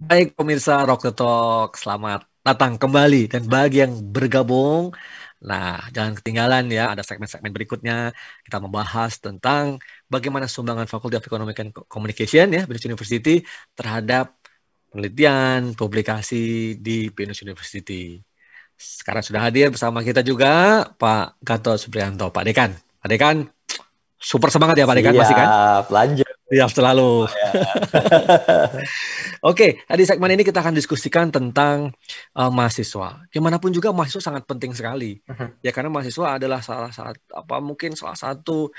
Baik pemirsa Rock the Talk, selamat datang kembali dan bagi yang bergabung, nah jangan ketinggalan ya, ada segmen-segmen berikutnya kita membahas tentang bagaimana sumbangan Faculty of Economic and Communication ya, BINUS University terhadap penelitian, publikasi di BINUS University. Sekarang sudah hadir bersama kita juga Pak Gatot Supriyanto, Pak Dekan. Pak Dekan, super semangat ya Pak Dekan, masih kan? Siap, lanjut. Siap selalu. Ya. Oke, di segmen ini kita akan diskusikan tentang mahasiswa. Gimana pun juga mahasiswa sangat penting sekali. Ya karena mahasiswa adalah mungkin salah satu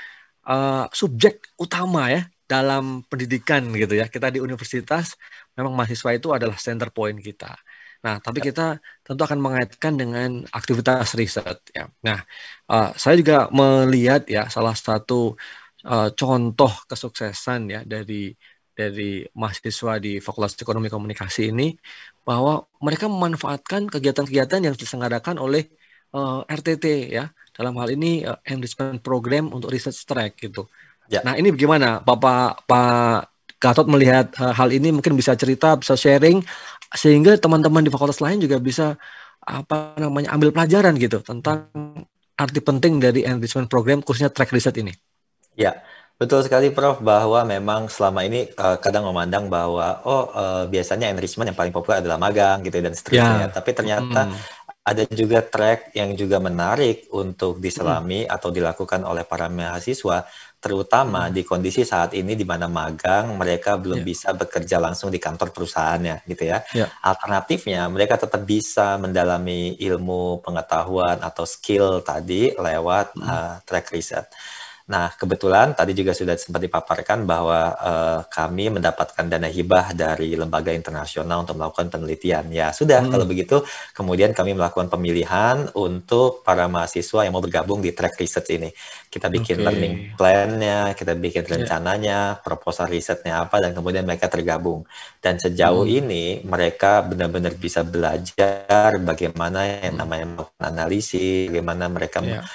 subjek utama ya dalam pendidikan gitu ya. Kita di universitas memang mahasiswa itu adalah center point kita. Nah, tapi kita tentu akan mengaitkan dengan aktivitas riset ya. Nah, saya juga melihat ya salah satu contoh kesuksesan ya dari mahasiswa di Fakultas Ekonomi Komunikasi ini bahwa mereka memanfaatkan kegiatan-kegiatan yang diselenggarakan oleh RTT ya, dalam hal ini enrichment program untuk research track gitu. Ya, Nah, ini bagaimana Pak Gatot melihat hal ini, mungkin bisa cerita, bisa sharing sehingga teman-teman di fakultas lain juga bisa ambil pelajaran gitu tentang arti penting dari enrichment program khususnya track research ini. ya, betul sekali Prof, bahwa memang selama ini kadang memandang bahwa biasanya enrichment yang paling populer adalah magang gitu dan seterusnya ya. Ya. Tapi ternyata Mm, ada juga track yang juga menarik untuk mm, diselami atau dilakukan oleh para mahasiswa, terutama mm. di kondisi saat ini di mana magang mereka belum Ya, bisa bekerja langsung di kantor perusahaannya gitu ya. ya. Alternatifnya mereka tetap bisa mendalami ilmu pengetahuan atau skill tadi lewat Mm. track riset. Nah, kebetulan tadi juga sudah sempat dipaparkan bahwa kami mendapatkan dana hibah dari lembaga internasional untuk melakukan penelitian. Ya, sudah kalau Mm. begitu, kemudian kami melakukan pemilihan untuk para mahasiswa yang mau bergabung di track research ini. Kita bikin Oke. learning plan-nya, kita bikin Ya. rencananya, proposal risetnya apa, dan kemudian mereka tergabung. Dan sejauh Mm. ini mereka benar-benar bisa belajar bagaimana yang Mm. namanya melakukan analisis, bagaimana mereka Ya.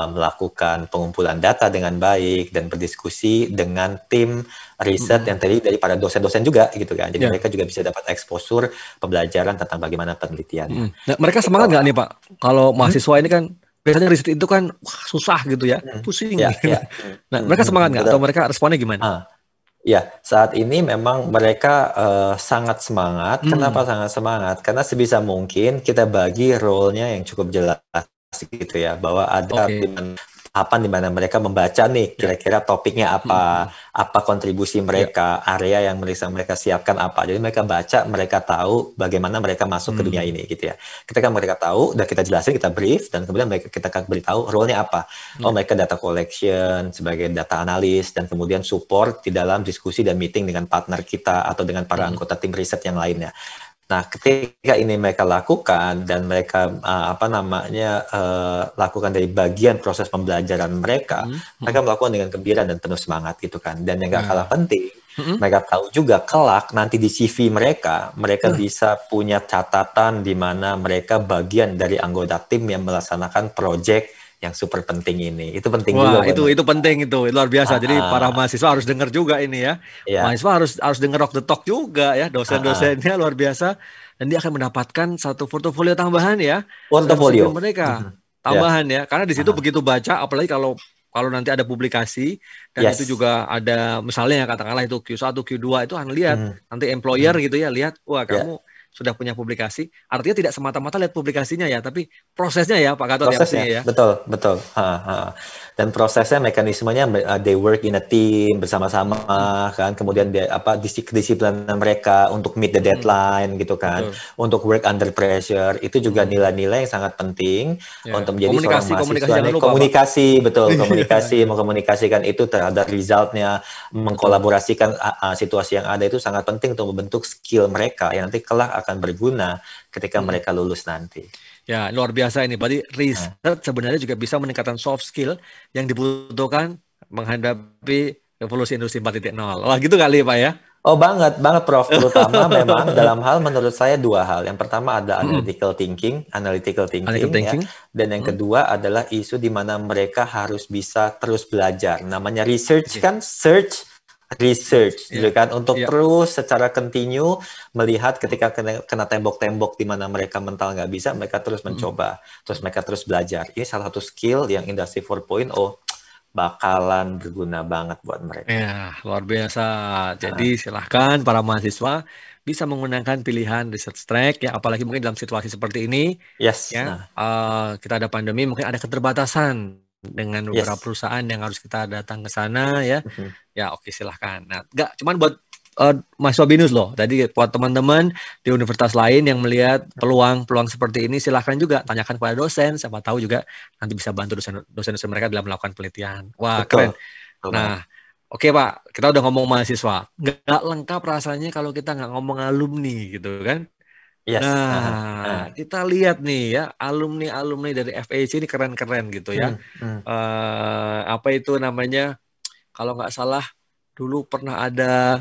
melakukan pengumpulan data dengan baik dan berdiskusi dengan tim riset Mm. yang terdiri dari para dosen-dosen juga gitu kan. Jadi Ya. mereka juga bisa dapat eksposur pembelajaran tentang bagaimana penelitiannya. Mm. Nah, mereka Tapi semangat kalau nggak nih Pak? Kalau hmm? mahasiswa ini kan biasanya riset itu kan wah, susah gitu ya, Hmm. pusing. Ya, Gitu. ya. Nah, mereka semangat nggak? Betul. Atau mereka responnya gimana? Ah, ya, saat ini memang mereka sangat semangat. Kenapa Hmm. sangat semangat? Karena sebisa mungkin kita bagi role-nya yang cukup jelas gitu ya, bahwa ada Oke. tahapan di mana mereka membaca nih Ya. kira-kira topiknya apa, Mm. apa kontribusi Ya. mereka, area yang mereka siapkan apa. Jadi mereka baca, mereka tahu bagaimana mereka masuk ke dunia Hmm. ini gitu ya. Ketika mereka tahu, udah kita jelasin, kita brief, dan kemudian kita beritahu role-nya apa. Oh, Ya. mereka data collection sebagai data analis dan kemudian support di dalam diskusi dan meeting dengan partner kita atau dengan para Mm. anggota tim riset yang lainnya. Nah, ketika ini mereka lakukan dan mereka lakukan dari bagian proses pembelajaran mereka, Mm. mereka Mm. melakukan dengan gembira dan penuh semangat gitu kan. Dan yang gak kalah Nah. penting, Mm. mereka tahu juga kelak nanti di CV mereka, mereka Nah. bisa punya catatan di mana mereka bagian dari anggota tim yang melaksanakan proyek yang super penting ini. Itu penting Wah, juga buat itu mereka. penting itu luar biasa. Ah, Jadi para ah, mahasiswa harus dengar juga ini ya. ya, Mahasiswa harus dengar Rock the Talk juga ya. ah, ah. Dosen-dosennya luar biasa dan dia akan mendapatkan satu portofolio tambahan ya dalam CV Portofolio. mereka. Mhm. Ya, Tambahan ya. Karena di situ ah, begitu baca apalagi kalau kalau nanti ada publikasi dan itu yes. juga ada misalnya ya katakanlah itu Q1, Q2 itu akan lihat Mhm. nanti employer Mhm. gitu ya lihat wah Ya. kamu sudah punya publikasi. Artinya tidak semata-mata lihat publikasinya ya, tapi prosesnya ya Pak Gatot ya pastinya Prosesnya, ya. betul, betul. Ha, ha. Dan prosesnya, mekanismenya, they work in a team bersama-sama Mm-mm. kan. Kemudian dia kedisiplinan mereka untuk meet the Mm-mm. deadline gitu kan, Betul. untuk work under pressure itu juga Mm. nilai-nilai yang sangat penting Ya, untuk menjadi seorang komunikasi, komunikasi mahasiswa jangan nih. lupa, Pak. Komunikasi, betul, Iya, komunikasi, iya, mengkomunikasikan itu terhadap resultnya, betul. mengkolaborasikan situasi yang ada itu sangat penting untuk membentuk skill mereka yang nanti kelak akan berguna ketika Mm-mm. mereka lulus nanti. Ya, luar biasa ini. Berarti Nah. riset sebenarnya juga bisa meningkatkan soft skill yang dibutuhkan menghadapi revolusi industri 4.0. Wah, gitu kali, Pak ya? Oh banget, banget Prof. Terutama memang dalam hal menurut saya dua hal. Yang pertama ada Mm-mm. analytical Analytical thinking ya. thinking. Dan yang Mm. kedua adalah isu di mana mereka harus bisa terus belajar. Namanya research Oke. kan, search, research gitu Ya, kan, untuk ya. terus secara continue melihat ketika kena tembok-tembok di mana mereka mental nggak bisa, mereka terus mencoba, terus mereka terus belajar. Ini salah satu skill yang Industri 4.0 bakalan berguna banget buat mereka. Ya, luar biasa. Nah, Jadi silahkan para mahasiswa bisa menggunakan pilihan research track ya, apalagi mungkin dalam situasi seperti ini yes, ya. Kita ada pandemi, mungkin ada keterbatasan dengan beberapa yes. perusahaan yang harus kita datang ke sana ya. Mhm. Ya, oke silahkan. Nah, enggak cuman buat mahasiswa BINUS loh. Tadi buat teman-teman di universitas lain yang melihat peluang-peluang seperti ini, silahkan juga tanyakan kepada dosen. Siapa tahu juga nanti bisa bantu dosen-dosen mereka dalam melakukan penelitian. Wah, Betul, keren. betul banget. Nah, oke Pak, kita udah ngomong mahasiswa. Nggak lengkap rasanya kalau kita nggak ngomong alumni gitu kan. Yes. Nah, kita lihat nih ya, alumni-alumni dari FEC ini keren-keren gitu ya. Apa itu namanya, kalau nggak salah dulu pernah ada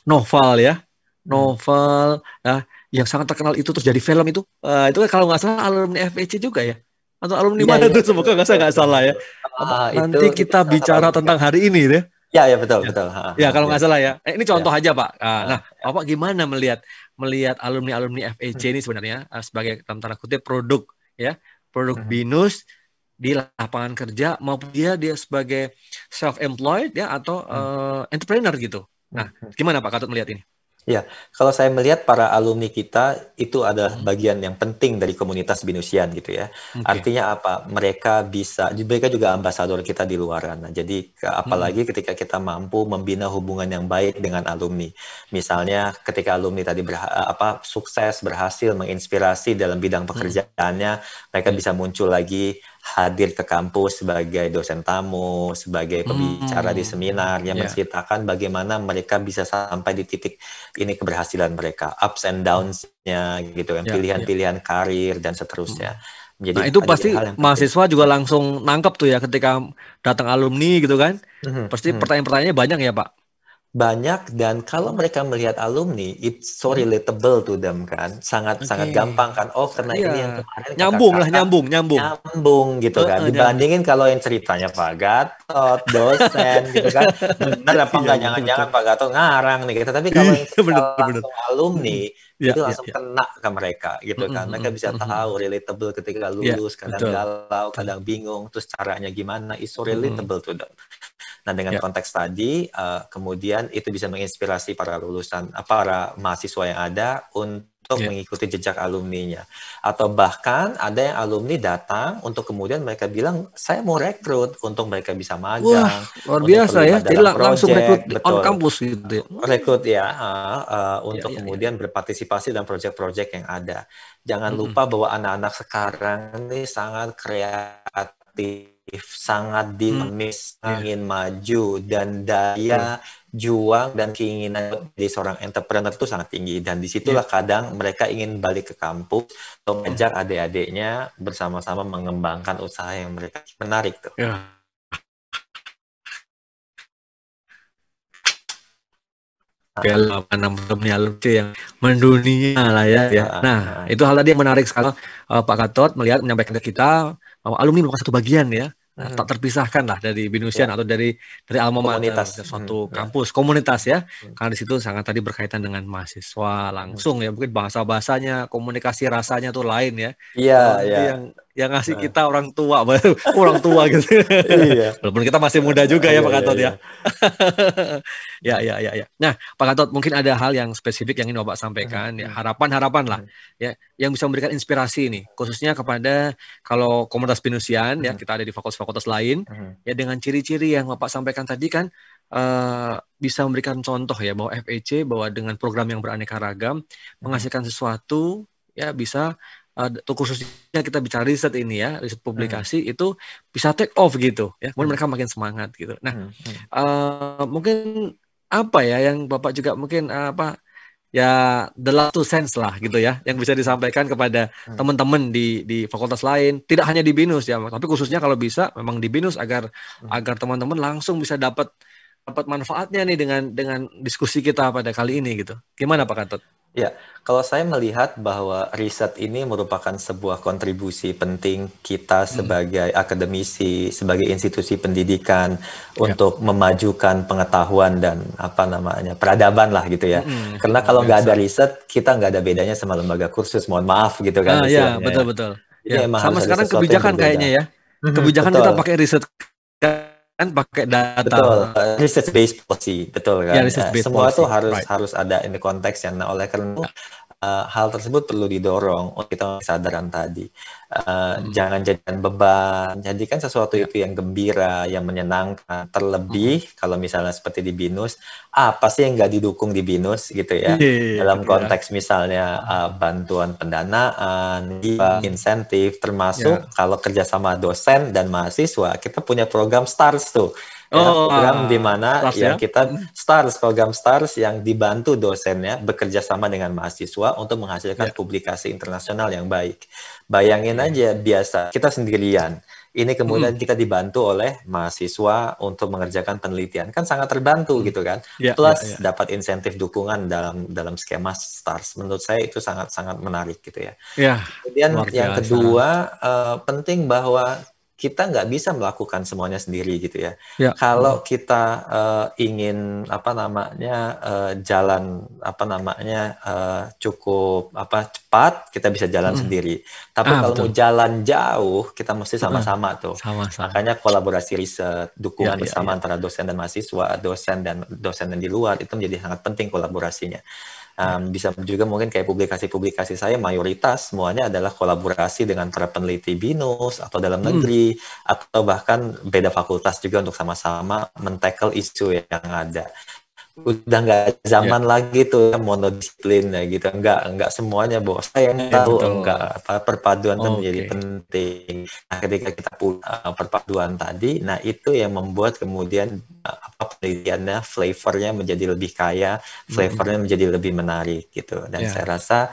novel ya. Novel ya, yang sangat terkenal itu terus jadi film itu kan kalau nggak salah alumni FEC juga ya. Atau alumni Iya, mana iya, tuh, betul, semoga betul, nggak betul, salah ya. betul. Nanti Itu kita salah satu bicara alumni tentang kami. hari ini deh. Ya, ya, betul, Ya, betul. ya kalau nggak Yes, salah ya. Ini ya. contoh aja Pak. Nah, Ya. Bapak gimana melihat alumni-alumni FEC ini sebenarnya sebagai dalam tanda kutip produk ya, produk BINUS di lapangan kerja maupun dia sebagai self-employed ya atau entrepreneur gitu. Nah, gimana Pak Katut melihat ini? Ya, kalau saya melihat para alumni kita itu adalah bagian yang penting dari komunitas binusian gitu ya. Oke. Artinya apa? Mereka juga ambasador kita di luar sana. Jadi apalagi ketika kita mampu membina hubungan yang baik dengan alumni. Misalnya ketika alumni tadi sukses berhasil menginspirasi dalam bidang pekerjaannya, mereka bisa muncul lagi hadir ke kampus sebagai dosen tamu, sebagai pembicara di seminar yang menceritakan bagaimana mereka bisa sampai di titik ini keberhasilan mereka, ups and downs-nya gitu kan, pilihan-pilihan karir dan seterusnya. Nah, Jadi itu menjadi pasti hal yang penting. mahasiswa juga langsung nangkep tuh ya ketika datang alumni gitu kan. Pasti pertanyaan-pertanyaannya banyak ya, Pak. Banyak, dan kalau mereka melihat alumni, it's so relatable to them kan, sangat Oke. gampang kan. Oh, karena Iya. ini yang kemarin Nyambung lah, kakak-kakak nyambung. nyambung gitu kan. Nyambung. Dibandingin kalau yang ceritanya Pak Gatot, dosen gitu kan, bener apa Iya, enggak, iya, jangan-jangan betul. Pak Gatot ngarang nih gitu. Tapi kalau Iya, yang cerita bener. langsung alumni, Iya, itu iya, langsung iya. kena ke mereka gitu kan. Mereka bisa tahu relatable ketika Iya, lulus, kadang betul. galau, kadang bingung, terus caranya gimana, it's so relatable to them. Nah, dengan Ya. konteks tadi, kemudian itu bisa menginspirasi para mahasiswa yang ada untuk mengikuti jejak alumninya. Atau bahkan ada yang alumni datang untuk kemudian mereka bilang, saya mau rekrut untuk mereka bisa Wah, magang, luar untuk biasa ya. terlibat Jadi dalam langsung rekrut proyek, on betul. kampus gitu ya. Rekrut ya, untuk Iya. kemudian berpartisipasi dalam proyek-proyek yang ada. Jangan lupa bahwa anak-anak sekarang ini sangat kreatif, sangat dinamis, ingin maju, dan daya juang dan keinginan jadi seorang entrepreneur itu sangat tinggi. Dan disitulah kadang mereka ingin balik ke kampus untuk mengajak adik-adiknya bersama-sama mengembangkan usaha yang mereka menarik tuh. Ya. Alumni yang mendunia lah ya. Nah, itu hal tadi yang menarik sekali. Pak Gatot menyampaikan ke kita bahwa alumni merupakan satu bagian ya. Nah, tak terpisahkan lah dari Binusian atau dari alma mater, Komunitas. suatu kampus, komunitas ya. Karena di situ sangat tadi berkaitan dengan mahasiswa langsung ya. Mungkin bahasa-bahasanya, komunikasi rasanya tuh lain ya. Kalau nanti yang ngasih kita orang tua, orang tua gitu. Iya. Walaupun kita masih muda juga ya Pak Gatot ya. Ya. Nah, Pak Gatot, mungkin ada hal yang spesifik yang ingin Bapak sampaikan, ya harapan lah, ya, yang bisa memberikan inspirasi ini, khususnya kepada kalau komunitas Binusian, ya kita ada di fakultas-fakultas lain, ya dengan ciri-ciri yang Bapak sampaikan tadi kan, bisa memberikan contoh ya bahwa FEC bahwa dengan program yang beraneka ragam menghasilkan sesuatu, ya bisa khususnya kita bicara riset ini ya, riset publikasi itu bisa take off gitu, ya, kemudian mereka makin semangat gitu. Nah, mungkin apa ya yang Bapak juga mungkin ya the last two cents lah gitu ya yang bisa disampaikan kepada teman-teman di fakultas lain, tidak hanya di BINUS ya, tapi khususnya kalau bisa memang di BINUS agar teman-teman langsung bisa dapat manfaatnya nih dengan diskusi kita pada kali ini gitu. Gimana Pak Gatot? Ya, kalau saya melihat bahwa riset ini merupakan sebuah kontribusi penting kita sebagai akademisi, sebagai institusi pendidikan Ya. untuk memajukan pengetahuan dan apa namanya peradaban lah gitu ya. Karena Luar kalau nggak ada biasa. riset, kita nggak ada bedanya sama lembaga kursus. Mohon maaf gitu kan Ya, istilahnya ya. betul-betul. Jadi Ya, emang sama harus ada sekarang sesuatu yang kebijakan kayaknya berbeda. ya. Kebijakan kita Betul. pakai riset kan, pakai data. Betul, research based policy, betul Ya, kan. research based Semua itu policy, harus right. harus ada ini konteksnya. Nah, oleh karena itu hal tersebut perlu didorong untuk kita kesadaran tadi. Jangan jadikan beban, jadikan sesuatu Ya. itu yang gembira, yang menyenangkan. Terlebih kalau misalnya seperti di BINUS, apa sih yang nggak didukung di BINUS gitu ya? Dalam Ya. konteks misalnya bantuan pendanaan, insentif, termasuk Ya. kalau kerjasama dosen dan mahasiswa, kita punya program STARS tuh. Ya, Oh, program di mana stars ya. yang kita program STARS yang dibantu dosennya bekerja sama dengan mahasiswa untuk menghasilkan Ya. publikasi internasional yang baik. Bayangin Oke. aja biasa kita sendirian. Ini kemudian kita dibantu oleh mahasiswa untuk mengerjakan penelitian. Kan sangat terbantu gitu kan. Ya, ya, Plus ya. dapat insentif dukungan dalam skema STARS. Menurut saya itu sangat-sangat menarik gitu ya. Ya, Kemudian luar yang biasa. kedua, penting bahwa kita nggak bisa melakukan semuanya sendiri gitu ya. Ya. Kalau kita ingin apa namanya jalan apa namanya cukup cepat, kita bisa jalan sendiri. Tapi kalau mau Betul. jalan jauh, kita mesti sama-sama tuh. Sama-sama. Makanya kolaborasi riset, Ya, dukungan ya, bersama ya. antara dosen dan mahasiswa, dosen dan di luar itu menjadi sangat penting kolaborasinya. Bisa juga mungkin kayak publikasi-publikasi saya mayoritas semuanya adalah kolaborasi dengan para peneliti BINUS atau dalam negeri atau bahkan beda fakultas juga untuk sama-sama men-tackle isu yang ada. Udah nggak zaman lagi tuh monodisiplin ya gitu, nggak semuanya bos saya yang Ya, tahu, betul. nggak perpaduan itu menjadi Oke. penting. Nah, ketika kita punya perpaduan tadi, nah itu yang membuat kemudian penelitiannya, flavornya menjadi lebih kaya, flavornya menjadi lebih menarik gitu. Dan Ya. saya rasa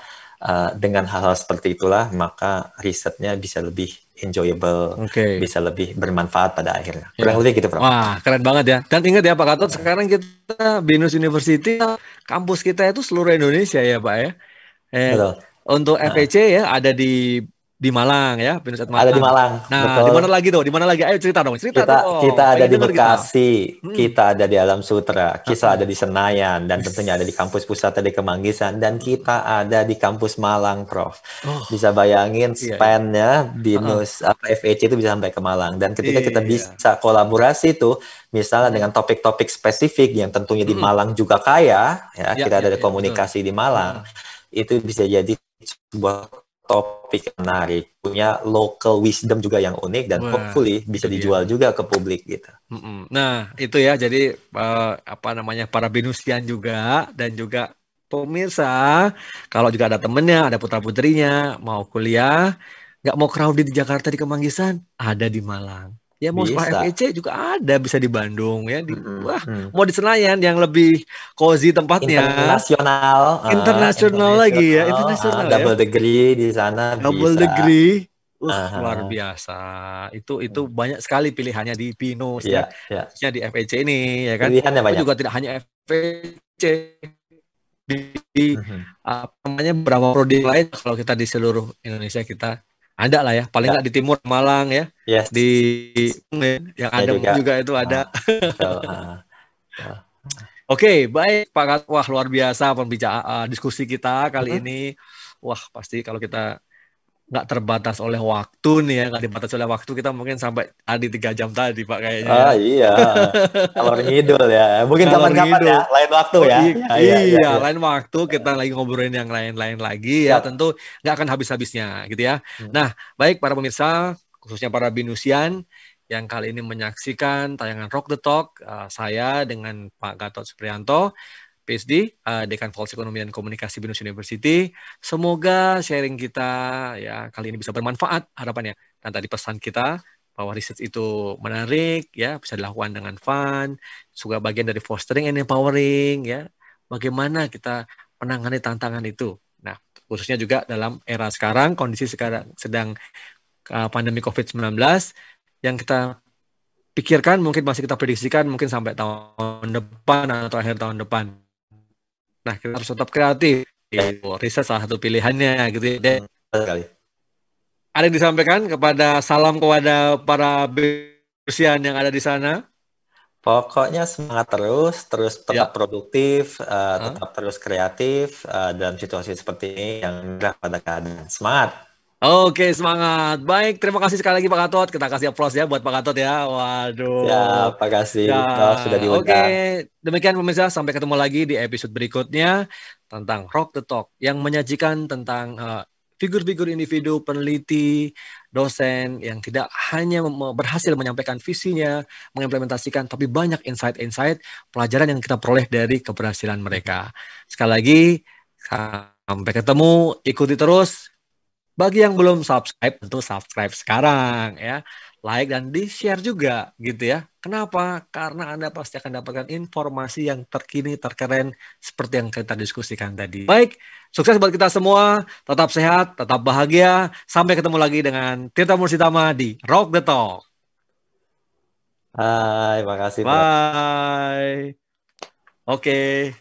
dengan hal-hal seperti itulah maka risetnya bisa lebih enjoyable, Oke. bisa lebih bermanfaat pada akhirnya. Ya. Kurang lebih gitu, Prof. Wah, keren banget ya. Dan ingat ya Pak Gatot, sekarang kita BINUS University, kampus kita itu seluruh Indonesia ya Pak ya. Betul. Untuk FEC ya ada di Malang ya, BINUS Ada di Malang. Malang, Nah, di betul. mana lagi tuh? Di mana lagi? Ayo cerita dong, Kita ada Pengen di denger kita. Bekasi, kita ada di Alam Sutra, kita ada di Senayan, dan Wis. tentunya ada di kampus pusat di Kemanggisan, dan kita ada di kampus Malang, Prof. Oh, Bisa bayangin iya iya. span-nya BINUS FEC itu bisa sampai ke Malang. Dan ketika kita Iya. bisa kolaborasi tuh, misalnya dengan topik-topik spesifik yang tentunya di Malang juga kaya, ya Ya, kita ya, ada ya, betul. komunikasi di Malang, itu bisa jadi sebuah topik menarik, punya local wisdom juga yang unik dan Wah, hopefully bisa itu dia. dijual juga ke publik gitu. Nah, itu ya. Jadi apa namanya para binusian juga dan juga pemirsa, kalau juga ada temennya, ada putra putrinya mau kuliah, nggak mau crowded di Jakarta di Kemanggisan, ada di Malang. Ya mau sekolah Bisa. FEC juga ada, bisa di Bandung ya. Wah, mau di Senayan yang lebih cozy tempatnya, internasional lagi ya, internasional ya. double degree di sana Double bisa. degree. Luar biasa. Itu banyak sekali pilihannya di Pinus ya. Ya. Khususnya di FEC ini ya kan. Pilihannya Itu banyak. juga tidak hanya FEC. Di apa namanya beberapa prodi lain kalau kita di seluruh Indonesia kita ada lah ya. Paling nggak di Timur Malang ya. Yes. Di yang ada juga itu ada. Oke, baik Pak Gat. Wah, luar biasa pembicaraan diskusi kita kali ini. Wah, pasti kalau kita nggak terbatas oleh waktu nih ya, nggak dibatasi oleh waktu, kita mungkin sampai tadi 3 jam tadi Pak kayaknya ya. Iya, kalau ngidul ya. Mungkin kapan-kapan ya, lain waktu ya. Iya, lain waktu kita lagi ngobrolin yang lain-lain lagi ya. Tentu nggak akan habis-habisnya gitu ya. Nah, baik para pemirsa, khususnya para binusian yang kali ini menyaksikan tayangan Rock the Talk, saya dengan Pak Gatot Supriyanto, PhD, Dekan Fakultas Ekonomi dan Komunikasi BINUS University. Semoga sharing kita ya kali ini bisa bermanfaat harapannya. Dan tadi pesan kita bahwa riset itu menarik ya, bisa dilakukan dengan fun, juga bagian dari fostering and empowering ya. Bagaimana kita menangani tantangan itu. Nah, khususnya juga dalam era sekarang, kondisi sekarang sedang pandemi COVID-19 yang kita pikirkan mungkin masih kita prediksikan mungkin sampai tahun depan atau akhir tahun depan. Nah, kita harus tetap kreatif riset salah satu pilihannya gitu ya. Sekali. Ada yang disampaikan salam kepada para bersihan yang ada di sana? Pokoknya semangat terus tetap Ya. produktif, tetap terus kreatif dalam situasi seperti ini yang mudah pada keadaan. Semangat. Oke, semangat. Baik, terima kasih sekali lagi Pak Gatot. Kita kasih aplaus ya buat Pak Gatot ya. Siap, Waduh. makasih Ya, Prof sudah oke. diundang. Demikian pemirsa, sampai ketemu lagi di episode berikutnya tentang Rock the Talk yang menyajikan tentang figur-figur individu, peneliti, dosen yang tidak hanya berhasil menyampaikan visinya, mengimplementasikan, tapi banyak insight-insight pelajaran yang kita peroleh dari keberhasilan mereka. Sekali lagi, sampai ketemu, ikuti terus. Bagi yang belum subscribe, tentu subscribe sekarang ya. Like dan di-share juga gitu ya. Kenapa? Karena Anda pasti akan dapatkan informasi yang terkini, terkeren seperti yang kita diskusikan tadi. Baik, sukses buat kita semua. Tetap sehat, tetap bahagia. Sampai ketemu lagi dengan Tirta Mursitama di Rock the Talk. Hai, makasih Prof. Bye. Oke.